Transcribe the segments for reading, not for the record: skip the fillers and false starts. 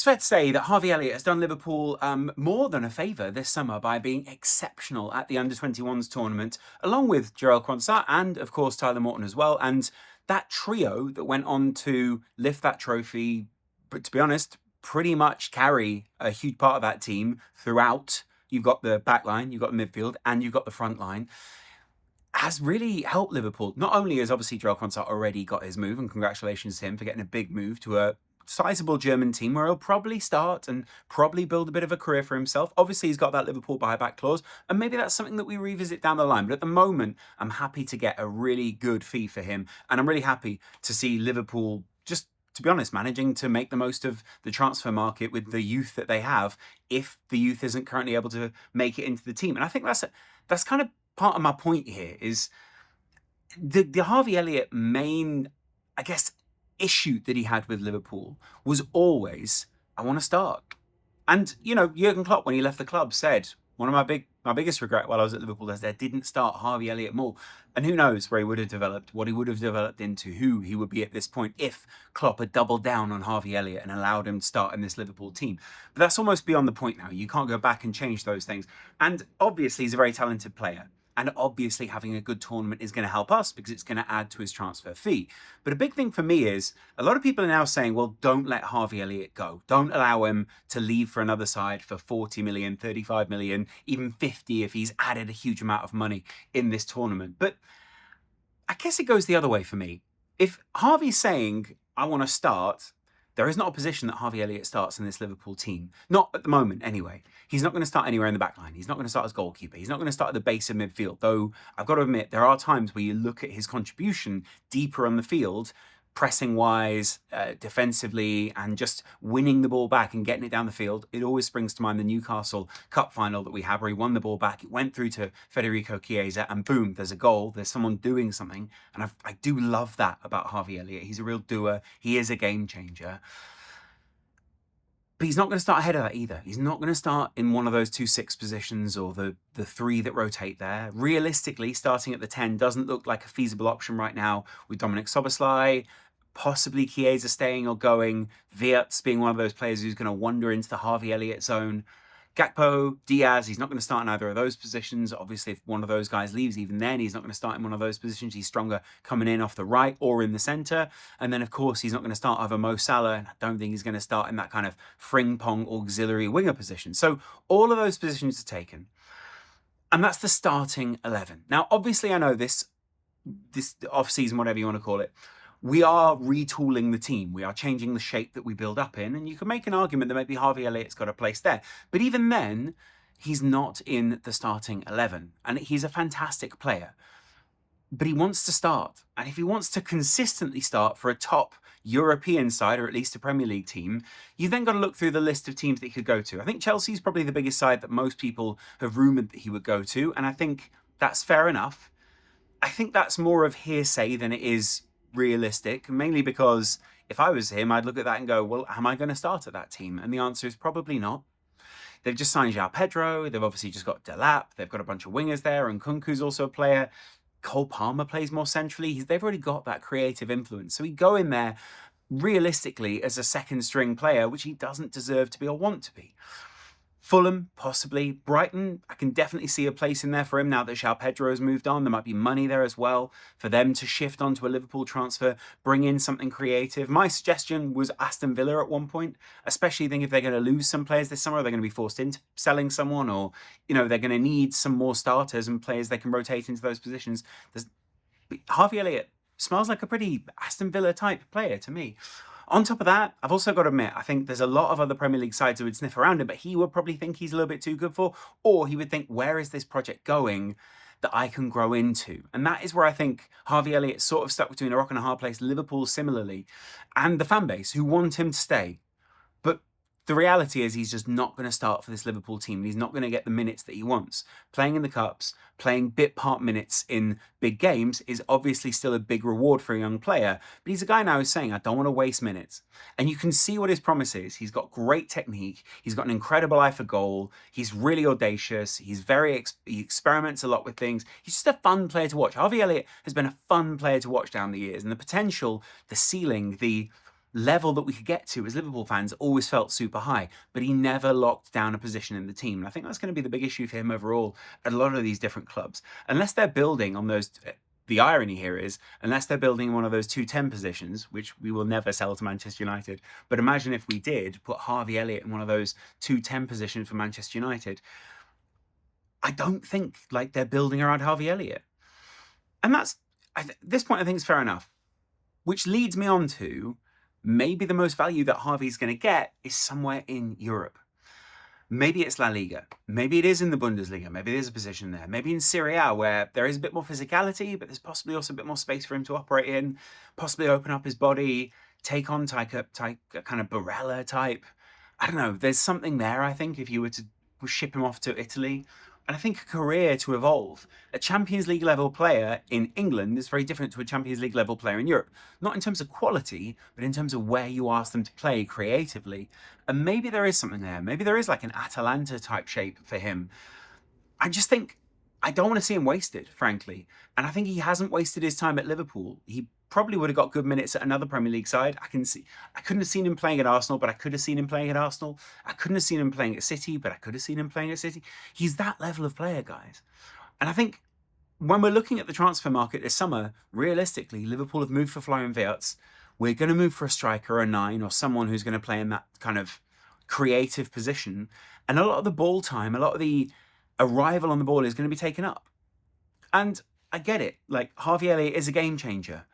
It's fair to say that Harvey Elliott has done Liverpool more than a favour this summer by being exceptional at the Under-21s tournament, along with Jarell Quansah and, of course, Tyler Morton as well. And that trio that went on to lift that trophy, but to be honest, pretty much carry a huge part of that team throughout. You've got the back line, you've got the midfield, and you've got the front line, has really helped Liverpool. Not only has obviously Jarell Quansah already got his move, and congratulations to him for getting a big move to a sizable German team where he'll probably start and probably build a bit of a career for himself. Obviously, he's got that Liverpool buyback clause, and maybe that's something that we revisit down the line. But at the moment, I'm happy to get a really good fee for him, and I'm really happy to see Liverpool just, to be honest, managing to make the most of the transfer market with the youth that they have, if the youth isn't currently able to make it into the team. And I think that's kind of part of my point here, is the Harvey Elliott main, I guess, issue that he had with Liverpool was always, I want to start. And, you know, Jurgen Klopp, when he left the club, said, one of my biggest regret while I was at Liverpool is they didn't start Harvey Elliott more. And who knows where he would have developed, what he would have developed into, who he would be at this point if Klopp had doubled down on Harvey Elliott and allowed him to start in this Liverpool team. But that's almost beyond the point now. You can't go back and change those things. And obviously, he's a very talented player. And obviously having a good tournament is going to help us because it's going to add to his transfer fee. But a big thing for me is a lot of people are now saying, well, don't let Harvey Elliott go. Don't allow him to leave for another side for 40 million, 35 million, even 50 if he's added a huge amount of money in this tournament. But I guess it goes the other way for me. If Harvey's saying, I want to start, there is not a position that Harvey Elliott starts in this Liverpool team. Not at the moment, anyway. He's not going to start anywhere in the back line. He's not going to start as goalkeeper. He's not going to start at the base of midfield. Though, I've got to admit, there are times where you look at his contribution deeper on the field, pressing-wise, defensively, and just winning the ball back and getting it down the field. It always springs to mind the Newcastle Cup final that we had, where he won the ball back. It went through to Federico Chiesa, and boom, there's a goal. There's someone doing something. And I do love that about Harvey Elliott. He's a real doer. He is a game changer. But he's not going to start ahead of that either. He's not going to start in one of those 2-6 positions or the three that rotate there. Realistically, starting at the 10 doesn't look like a feasible option right now with Dominic Szoboszlai, possibly Chiesa staying or going, Wirtz being one of those players who's going to wander into the Harvey Elliott zone. Gakpo, Diaz, he's not going to start in either of those positions. Obviously, if one of those guys leaves, even then, he's not going to start in one of those positions. He's stronger coming in off the right or in the centre. And then, of course, he's not going to start either Mo Salah, and I don't think he's going to start in that kind of Frimpong auxiliary winger position. So all of those positions are taken. And that's the starting 11. Now, obviously, I know this off-season, whatever you want to call it, we are retooling the team. We are changing the shape that we build up in. And you can make an argument that maybe Harvey Elliott's got a place there. But even then, he's not in the starting 11. And he's a fantastic player. But he wants to start. And if he wants to consistently start for a top European side, or at least a Premier League team, you've then got to look through the list of teams that he could go to. I think Chelsea's probably the biggest side that most people have rumoured that he would go to. And I think that's fair enough. I think that's more of hearsay than it is realistic, mainly because if I was him, I'd look at that and go, well, am I going to start at that team? And the answer is probably not. They've just signed João Pedro. They've obviously just got Delap. They've got a bunch of wingers there, and Kunku's also a player. Cole Palmer plays more centrally. They've already got that creative influence. So he'd go in there realistically as a second string player, which he doesn't deserve to be or want to be. Fulham, possibly. Brighton, I can definitely see a place in there for him now that João Pedro has moved on. There might be money there as well for them to shift onto a Liverpool transfer, bring in something creative. My suggestion was Aston Villa at one point, especially think if they're going to lose some players this summer, they're going to be forced into selling someone, or, you know, they're going to need some more starters and players they can rotate into those positions. Harvey Elliott smells like a pretty Aston Villa type player to me. On top of that, I've also got to admit, I think there's a lot of other Premier League sides who would sniff around him, but he would probably think he's a little bit too good for, or he would think, where is this project going that I can grow into? And that is where I think Harvey Elliott sort of stuck between a rock and a hard place, Liverpool similarly, and the fan base who want him to stay. But the reality is he's just not going to start for this Liverpool team. He's not going to get the minutes that he wants. Playing in the Cups, playing bit part minutes in big games is obviously still a big reward for a young player. But he's a guy now who's saying, I don't want to waste minutes. And you can see what his promise is. He's got great technique. He's got an incredible eye for goal. He's really audacious. He's he experiments a lot with things. He's just a fun player to watch. Harvey Elliott has been a fun player to watch down the years. And the potential, the ceiling, the level that we could get to as Liverpool fans always felt super high, but he never locked down a position in the team. And I think that's going to be the big issue for him overall at a lot of these different clubs. Unless they're building on those, the irony here is, unless they're building one of those 210 positions, which we will never sell to Manchester United, but imagine if we did put Harvey Elliott in one of those 210 positions for Manchester United, I don't think like they're building around Harvey Elliott. And that's, at this point, I think it's fair enough. Which leads me on to maybe the most value that Harvey's going to get is somewhere in Europe. Maybe it's La Liga. Maybe it is in the Bundesliga. Maybe there's a position there. Maybe in Serie A where there is a bit more physicality, but there's possibly also a bit more space for him to operate in, possibly open up his body, take on a kind of Barella type. I don't know. There's something there, I think, if you were to ship him off to Italy. And I think a career to evolve. A Champions League level player in England is very different to a Champions League level player in Europe. Not in terms of quality, but in terms of where you ask them to play creatively. And maybe there is something there. Maybe there is like an Atalanta type shape for him. I just think I don't want to see him wasted, frankly. And I think he hasn't wasted his time at Liverpool. He probably would have got good minutes at another Premier League side. I couldn't have seen him playing at Arsenal, but I could have seen him playing at Arsenal. I couldn't have seen him playing at City, but I could have seen him playing at City. He's that level of player, guys. And I think when we're looking at the transfer market this summer, realistically, Liverpool have moved for Florian Wirtz. We're going to move for a striker, a 9, or someone who's going to play in that kind of creative position. And a lot of the ball time, a lot of the arrival on the ball is going to be taken up. And I get it. Like, Harvey Elliott is a game changer.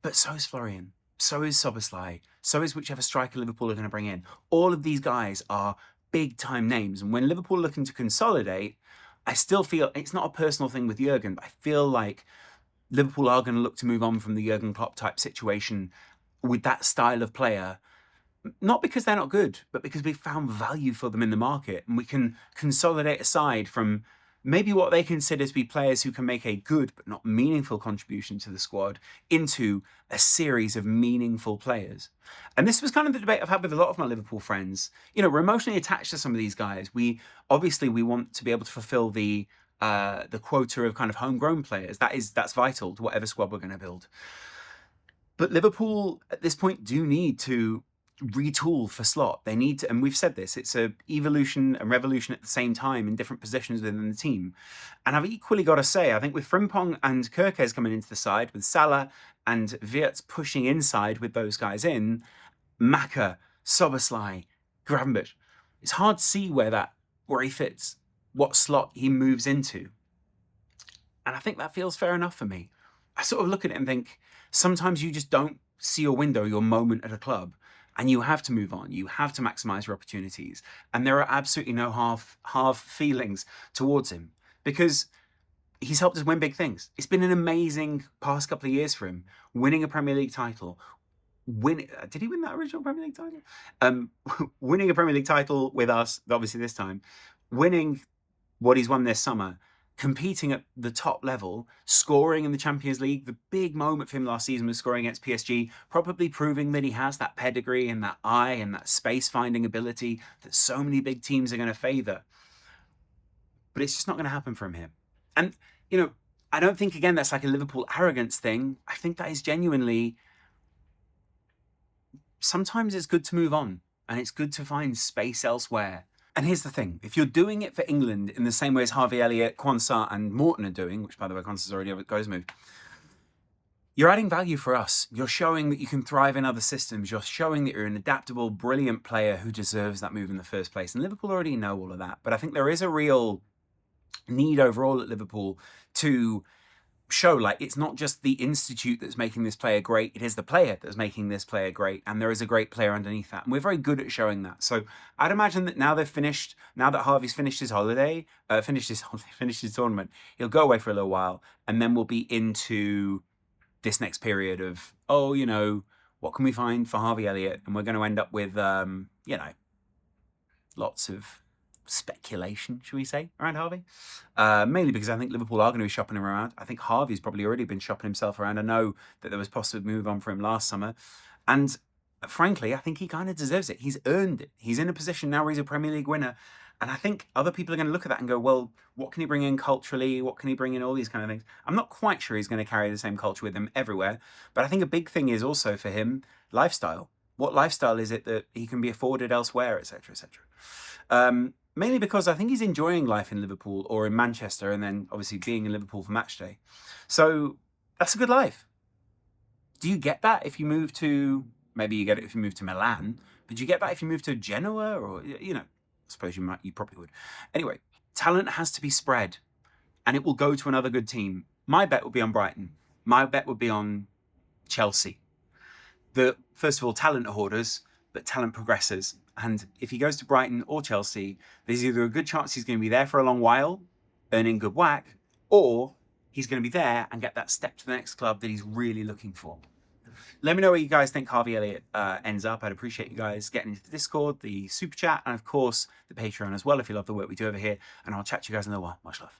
But so is Florian, so is Szoboszlai, so is whichever striker Liverpool are going to bring in. All of these guys are big-time names. And when Liverpool are looking to consolidate, I still feel, it's not a personal thing with Jurgen, but I feel like Liverpool are going to look to move on from the Jurgen Klopp type situation with that style of player. Not because they're not good, but because we've found value for them in the market. And we can consolidate aside from maybe what they consider to be players who can make a good but not meaningful contribution to the squad into a series of meaningful players. And this was kind of the debate I've had with a lot of my Liverpool friends. You know, we're emotionally attached to some of these guys. We want to be able to fulfill the quota of kind of homegrown players. That's vital to whatever squad we're going to build. But Liverpool at this point do need to retool for slot. They need to, and we've said this, it's a evolution and revolution at the same time in different positions within the team. And I've equally got to say, I think with Frimpong and Kerkez coming into the side, with Salah and Wirtz pushing inside with those guys in, Maka, Szoboszlai, Gravenberch, it's hard to see where he fits, what slot he moves into. And I think that feels fair enough for me. I sort of look at it and think, sometimes you just don't see your window, your moment at a club. And you have to move on. You have to maximize your opportunities. And there are absolutely no half feelings towards him because he's helped us win big things. It's been an amazing past couple of years for him, winning a Premier League title. Did he win that original Premier League title? Winning a Premier League title with us, obviously this time, winning what he's won this summer, competing at the top level, scoring in the Champions League. The big moment for him last season was scoring against PSG, probably proving that he has that pedigree and that eye and that space-finding ability that so many big teams are going to favour. But it's just not going to happen from him. And, you know, I don't think, again, that's like a Liverpool arrogance thing. I think that is genuinely, sometimes it's good to move on and it's good to find space elsewhere. And here's the thing, if you're doing it for England in the same way as Harvey Elliott, Quansah and Morton are doing, which by the way, Quansah's already over goes move, you're adding value for us. You're showing that you can thrive in other systems. You're showing that you're an adaptable, brilliant player who deserves that move in the first place. And Liverpool already know all of that. But I think there is a real need overall at Liverpool to show, like, it's not just the institute that's making this player great, it is the player that's making this player great, and there is a great player underneath that, and we're very good at showing that. So I'd imagine that now that Harvey's finished his tournament, he'll go away for a little while, and then we'll be into this next period of, what can we find for Harvey Elliott? And we're going to end up with, lots of speculation, should we say, around Harvey? Mainly because I think Liverpool are going to be shopping him around. I think Harvey's probably already been shopping himself around. I know that there was possible move on for him last summer. And frankly, I think he kind of deserves it. He's earned it. He's in a position now where he's a Premier League winner. And I think other people are going to look at that and go, well, what can he bring in culturally? What can he bring in? All these kind of things. I'm not quite sure he's going to carry the same culture with him everywhere. But I think a big thing is also for him, lifestyle. What lifestyle is it that he can be afforded elsewhere, etc., etc. Mainly because I think he's enjoying life in Liverpool or in Manchester, and then obviously being in Liverpool for match day. So that's a good life. Do you get that if you move to, maybe you get it if you move to Milan, but do you get that if you move to Genoa or, I suppose you probably would. Anyway, talent has to be spread and it will go to another good team. My bet would be on Brighton. My bet would be on Chelsea. First of all, talent are hoarders, but talent progresses. And if he goes to Brighton or Chelsea, there's either a good chance he's going to be there for a long while, earning good whack, or he's going to be there and get that step to the next club that he's really looking for. Let me know where you guys think Harvey Elliott ends up. I'd appreciate you guys getting into the Discord, the Super Chat, and of course the Patreon as well if you love the work we do over here. And I'll chat to you guys in a little while. Much love.